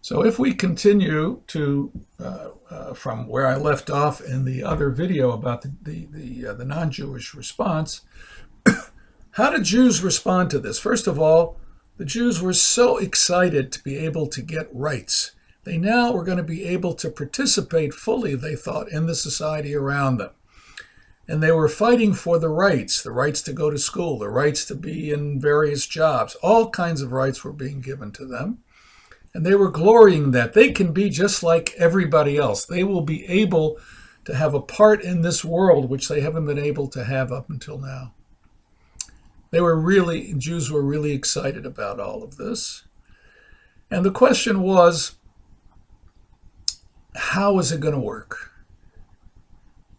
So if we continue to from where I left off in the other video about the non-Jewish response, how did Jews respond to this? First of all, the Jews were so excited to be able to get rights. They now were going to be able to participate fully, they thought, in the society around them. And they were fighting for the rights to go to school, the rights to be in various jobs. All kinds of rights were being given to them. And they were glorying that they can be just like everybody else. They will be able to have a part in this world, which they haven't been able to have up until now. Jews were really excited about all of this. And the question was, how is it going to work?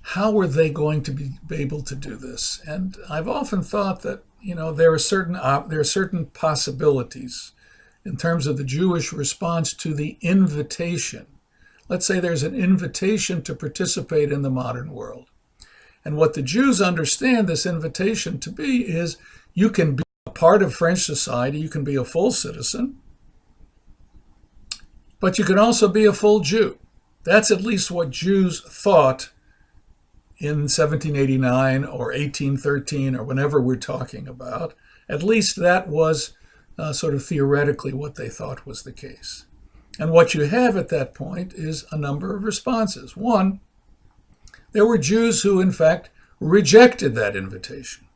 How were they going to be able to do this? And I've often thought that, there are certain possibilities in terms of the Jewish response to the invitation. Let's say there's an invitation to participate in the modern world. And what the Jews understand this invitation to be is you can be a part of French society, you can be a full citizen, but you can also be a full Jew. That's at least what Jews thought in 1789 or 1813 or whenever we're talking about. At least that was sort of theoretically what they thought was the case. And what you have at that point is a number of responses. One, there were Jews who, in fact, rejected that invitation.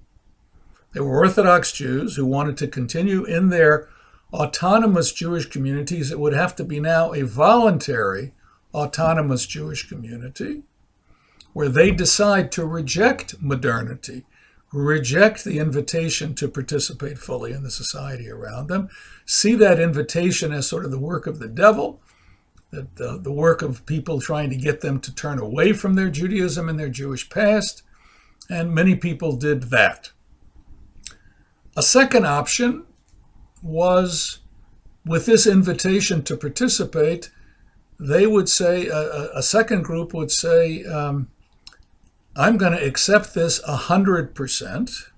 There were Orthodox Jews who wanted to continue in their autonomous Jewish communities. It would have to be now a voluntary autonomous Jewish community where they decide to reject modernity, reject the invitation to participate fully in the society around them, see that invitation as sort of the work of the devil, that the work of people trying to get them to turn away from their Judaism and their Jewish past, and many people did that. A second option was, with this invitation to participate, they would say, a second group would say, I'm going to accept this 100%.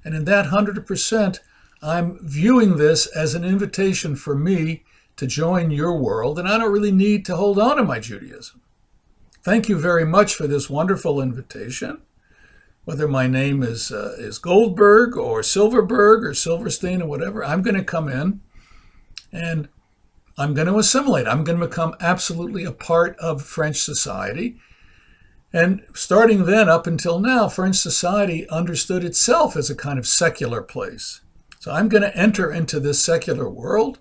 And in that 100%, I'm viewing this as an invitation for me to join your world, and I don't really need to hold on to my Judaism. Thank you very much for this wonderful invitation. Whether my name is Goldberg or Silverberg or Silverstein or whatever, I'm going to come in and I'm going to assimilate. I'm going to become absolutely a part of French society. And starting then up until now, French society understood itself as a kind of secular place. So I'm going to enter into this secular world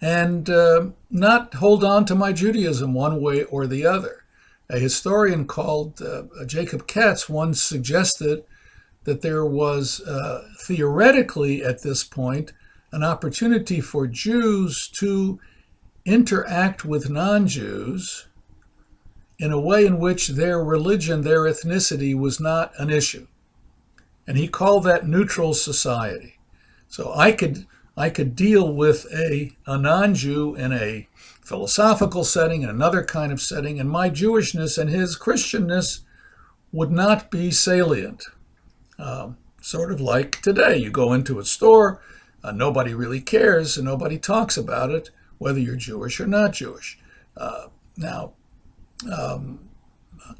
and not hold on to my Judaism one way or the other. A historian called Jacob Katz once suggested that there was theoretically at this point an opportunity for Jews to interact with non-Jews in a way in which their religion, their ethnicity was not an issue. And he called that neutral society. So I could deal with a non-Jew in a philosophical setting, in another kind of setting, and my Jewishness and his Christianness would not be salient. Sort of like today, you go into a store, nobody really cares, and nobody talks about it, whether you're Jewish or not Jewish.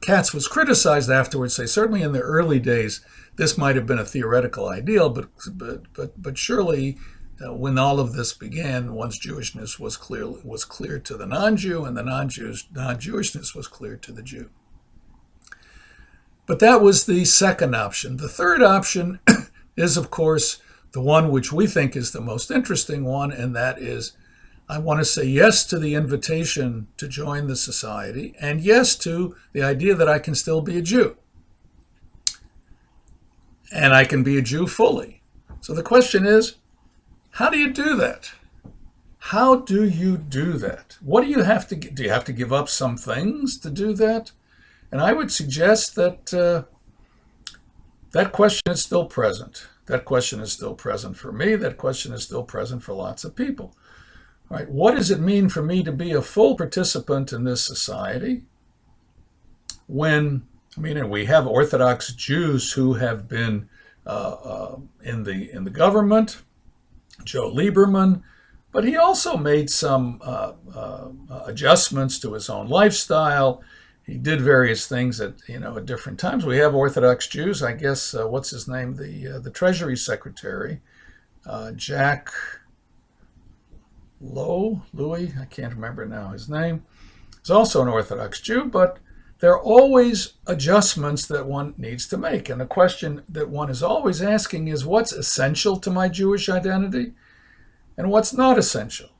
Katz was criticized afterwards, say certainly in the early days, this might have been a theoretical ideal, but surely when all of this began, one's Jewishness was clear to the non-Jew, and the non-Jewishness was clear to the Jew. But that was the second option. The third option is, of course, the one which we think is the most interesting one, and that is, I want to say yes to the invitation to join the society, and yes to the idea that I can still be a Jew. And I can be a Jew fully. So the question is, how do you do that? How do you do that? What do you have to do? You have to give up some things to do that? And I would suggest that that question is still present. That question is still present for me. That question is still present for lots of people. All right, what does it mean for me to be a full participant in this society when, we have Orthodox Jews who have been in the government, Joe Lieberman, But he also made some adjustments to his own lifestyle. He did various things at at different times. We have Orthodox Jews. I guess what's his name? The Treasury Secretary, Jack Louis. I can't remember now his name. He's also an Orthodox Jew, but there are always adjustments that one needs to make. And the question that one is always asking is, what's essential to my Jewish identity and what's not essential?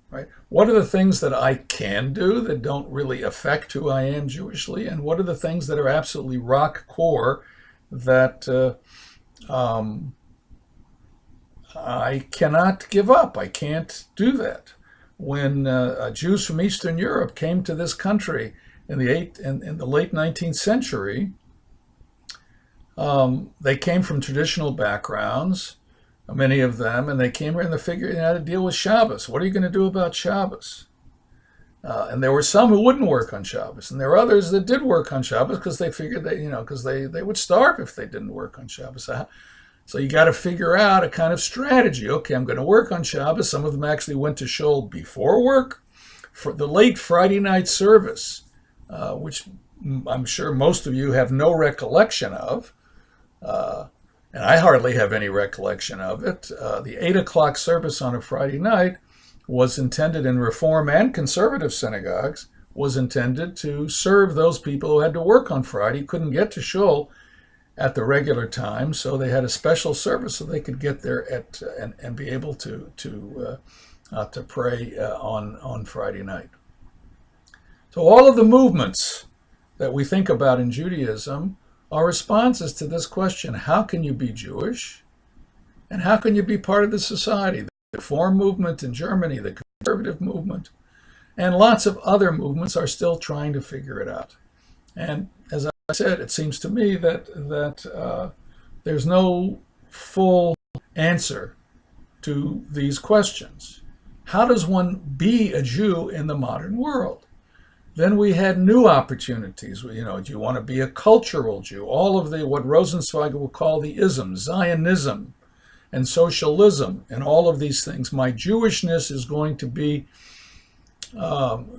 Right? What are the things that I can do that don't really affect who I am Jewishly? And what are the things that are absolutely rock core that I cannot give up? I can't do that. When Jews from Eastern Europe came to this country in the late 19th century, they came from traditional backgrounds, many of them, and they came here and they figured out how to deal with Shabbos. What are you going to do about Shabbos? And there were some who wouldn't work on Shabbos, and there were others that did work on Shabbos because they figured because they would starve if they didn't work on Shabbos. So you got to figure out a kind of strategy. Okay, I'm going to work on Shabbos. Some of them actually went to shul before work. For the late Friday night service, which I'm sure most of you have no recollection of, and I hardly have any recollection of it. The 8 o'clock service on a Friday night was intended in Reform and Conservative synagogues, was intended to serve those people who had to work on Friday, couldn't get to shul at the regular time, so they had a special service so they could get there and be able to pray on Friday night. So all of the movements that we think about in Judaism are responses to this question: how can you be Jewish, and how can you be part of the society? The Reform movement in Germany, the Conservative movement, and lots of other movements are still trying to figure it out. And as I said, it seems to me that there's no full answer to these questions. How does one be a Jew in the modern world? Then we had new opportunities. Do you want to be a cultural Jew? All of what Rosenzweig will call the isms, Zionism and socialism, and all of these things. My Jewishness is going to be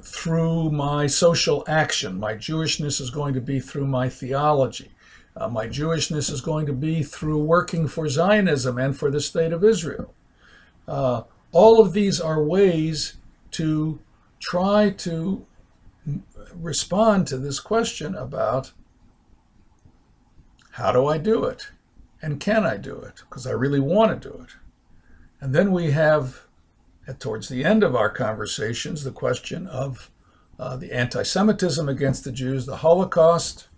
through my social action. My Jewishness is going to be through my theology. My Jewishness is going to be through working for Zionism and for the State of Israel. All of these are ways to try to respond to this question about how do I do it? And can I do it? Because I really want to do it. And then we have, towards the end of our conversations, the question of the anti-Semitism against the Jews, the Holocaust,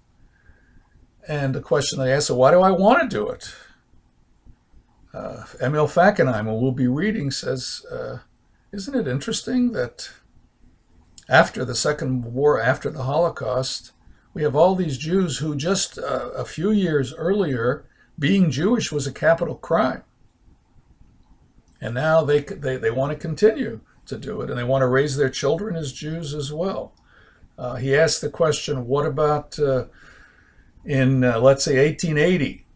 and the question they ask, so why do I want to do it? Emil Fackenheim, who we'll be reading, says, isn't it interesting that after the Second War, after the Holocaust, we have all these Jews who just a few years earlier, being Jewish was a capital crime. And now they want to continue to do it, and they want to raise their children as Jews as well. He asked the question, what about in, let's say, 1880?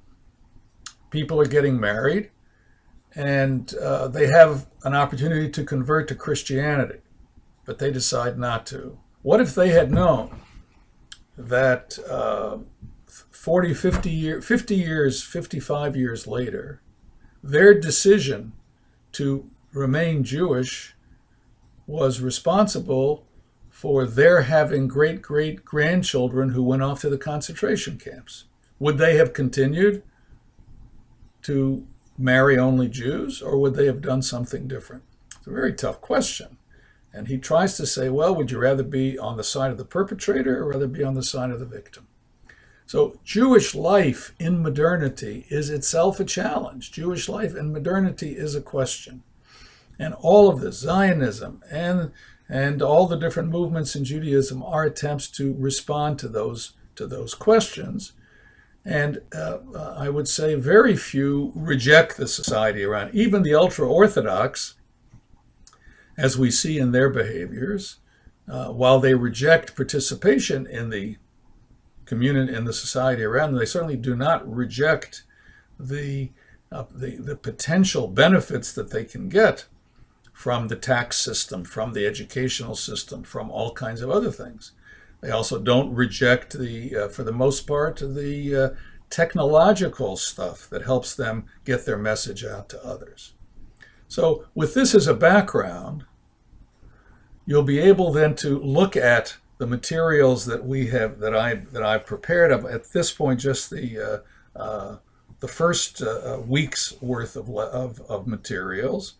People are getting married, and they have an opportunity to convert to Christianity, but they decide not to. What if they had known that 50 years, 55 years later, their decision to remain Jewish was responsible for their having great-great-grandchildren who went off to the concentration camps? Would they have continued to marry only Jews, or would they have done something different? It's a very tough question. And he tries to say, well, would you rather be on the side of the perpetrator or rather be on the side of the victim? So Jewish life in modernity is itself a challenge. Jewish life in modernity is a question. And all of this, Zionism and all the different movements in Judaism, are attempts to respond to those questions. And I would say very few reject the society around. Even the ultra-Orthodox, as we see in their behaviors, while they reject participation in the community, in the society around them, they certainly do not reject the potential benefits that they can get from the tax system, from the educational system, from all kinds of other things. They also don't reject for the most part, the technological stuff that helps them get their message out to others. So with this as a background, you'll be able then to look at the materials that I've prepared. At this point, just the first week's worth of materials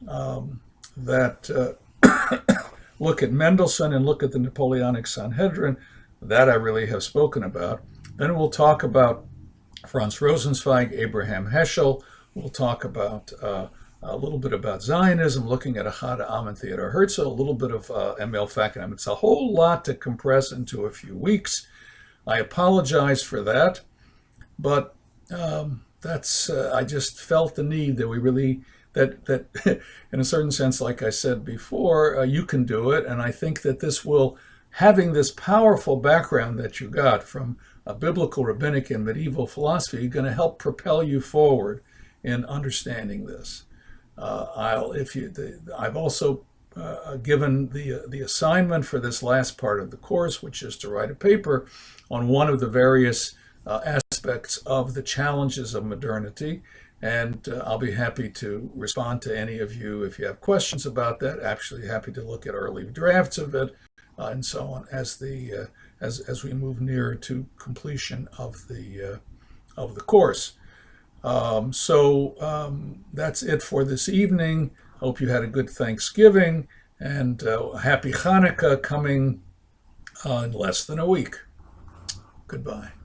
that look at Mendelssohn and look at the Napoleonic Sanhedrin. That I really have spoken about. Then we'll talk about Franz Rosenzweig, Abraham Heschel. We'll talk about a little bit about Zionism, looking at Ahad Am and Theodor Herzl, a little bit of Emil Fackenheim. It's a whole lot to compress into a few weeks. I apologize for that, but I just felt the need that we really, that in a certain sense, like I said before, you can do it. And I think that having this powerful background that you got from a biblical, rabbinic, and medieval philosophy, you're going to help propel you forward in understanding this. I've also given the assignment for this last part of the course, which is to write a paper on one of the various aspects of the challenges of modernity. And I'll be happy to respond to any of you if you have questions about that. Actually happy to look at early drafts of it and so on as we move nearer to completion of the course. That's it for this evening. Hope you had a good Thanksgiving, and happy Hanukkah coming in less than a week. Goodbye.